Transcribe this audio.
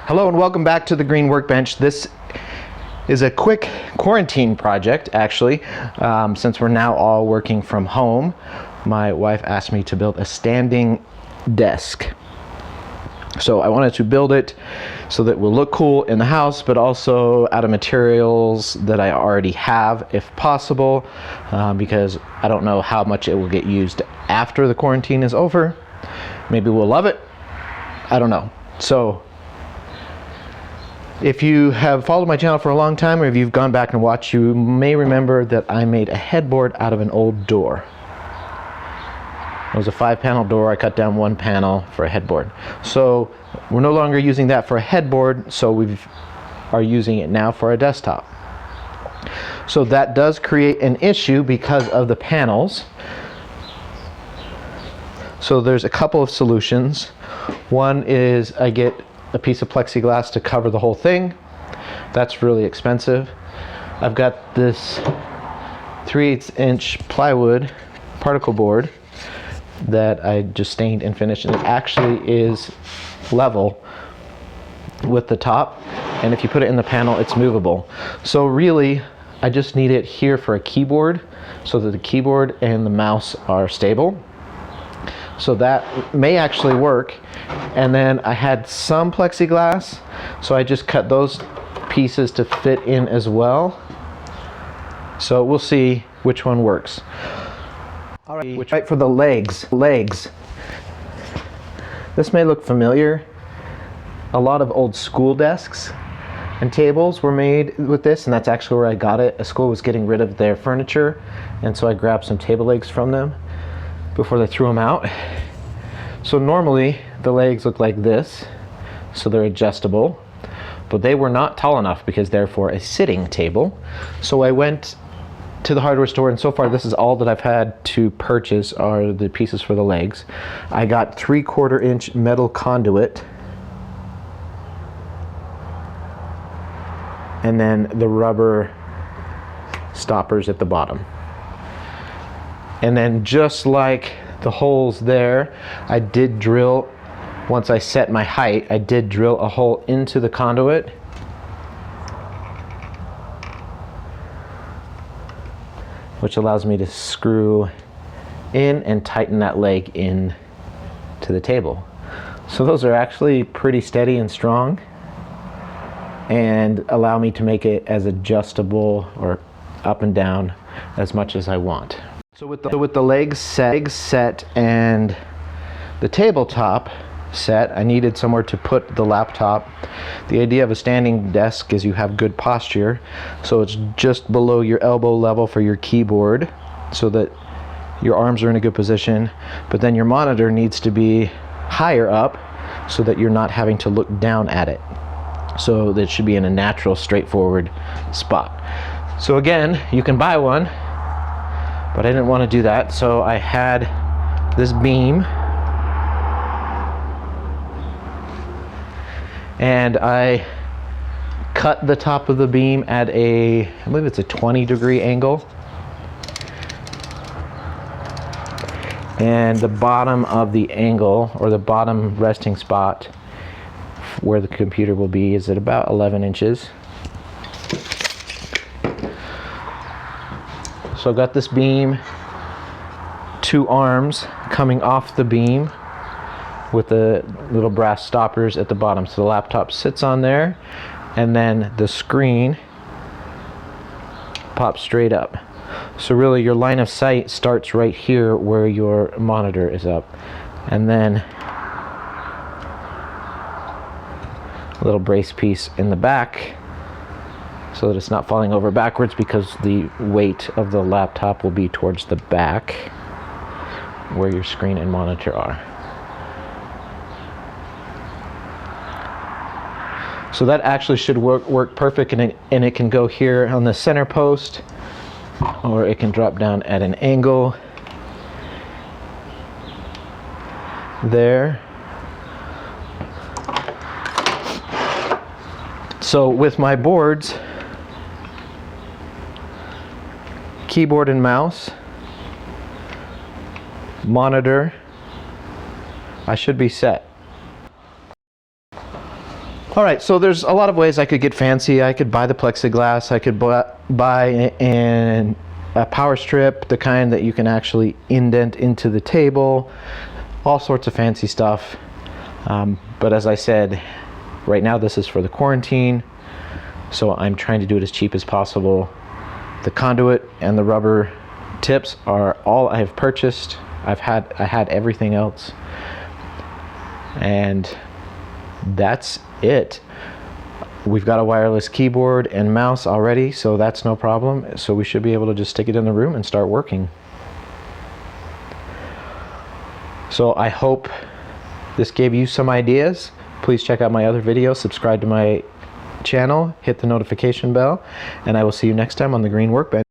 Hello and welcome back to the Green Workbench. This is a quick quarantine project, actually. Since we're now all working from home, my wife asked me to build a standing desk. So I wanted to build it so that it will look cool in the house, but also out of materials that I already have, if possible, because I don't know how much it will get used after the quarantine is over. Maybe we'll love it. I don't know. So if you have followed my channel for a long time, or if you've gone back and watched, you may remember that I made a headboard out of an old door. It was a 5-panel door. I cut down one panel for a headboard. So we're no longer using that for a headboard, so we are using it now for a desktop. So that does create an issue because of the panels. So there's a couple of solutions. One is I get a piece of plexiglass to cover the whole thing. That's really expensive. I've got this 3/8" plywood particle board that I just stained and finished, and it actually is level with the top, and if you put it in the panel, it's movable. So really, I just need it here for a keyboard so that the keyboard and the mouse are stable. So that may actually work. And then I had some plexiglass, so I just cut those pieces to fit in as well. So we'll see which one works. All right, right for the legs. This may look familiar. A lot of old school desks and tables were made with this, and that's actually where I got it. A school was getting rid of their furniture, and so I grabbed some table legs from them before they threw them out. So normally the legs look like this, so they're adjustable, but they were not tall enough because they're for a sitting table. So I went to the hardware store, and so far this is all that I've had to purchase are the pieces for the legs. I got 3/4" metal conduit, and then the rubber stoppers at the bottom. And then just like the holes there, I did drill, once I set my height, I did drill a hole into the conduit. Which allows me to screw in and tighten that leg in to the table. So those are actually pretty steady and strong and allow me to make it as adjustable or up and down as much as I want. So with the legs set and the tabletop set, I needed somewhere to put the laptop. The idea of a standing desk is you have good posture, so it's just below your elbow level for your keyboard so that your arms are in a good position, but then your monitor needs to be higher up so that you're not having to look down at it. So that should be in a natural, straightforward spot. So again, you can buy one, but I didn't want to do that, so I had this beam, and I cut the top of the beam at I believe it's a 20-degree angle, and the bottom of the angle, or the bottom resting spot where the computer will be, is at about 11 inches. So I've got this beam, 2 arms coming off the beam with the little brass stoppers at the bottom. So the laptop sits on there, and then the screen pops straight up. So really your line of sight starts right here where your monitor is up. And then a little brace piece in the back so that it's not falling over backwards, because the weight of the laptop will be towards the back where your screen and monitor are. So that actually should work perfect, and it can go here on the center post, or it can drop down at an angle there. So with my boards, keyboard and mouse, monitor, I should be set. All right, so there's a lot of ways I could get fancy. I could buy the plexiglass. I could buy a power strip, the kind that you can actually indent into the table. All sorts of fancy stuff. But as I said, right now this is for the quarantine, so I'm trying to do it as cheap as possible. The conduit and the rubber tips are all I have purchased. I had everything else, and that's it. We've got a wireless keyboard and mouse already, so that's no problem. So we should be able to just stick it in the room and start working. So I hope this gave you some ideas. Please check out my other videos, subscribe to my channel, hit the notification bell, and I will see you next time on the Green Workbench.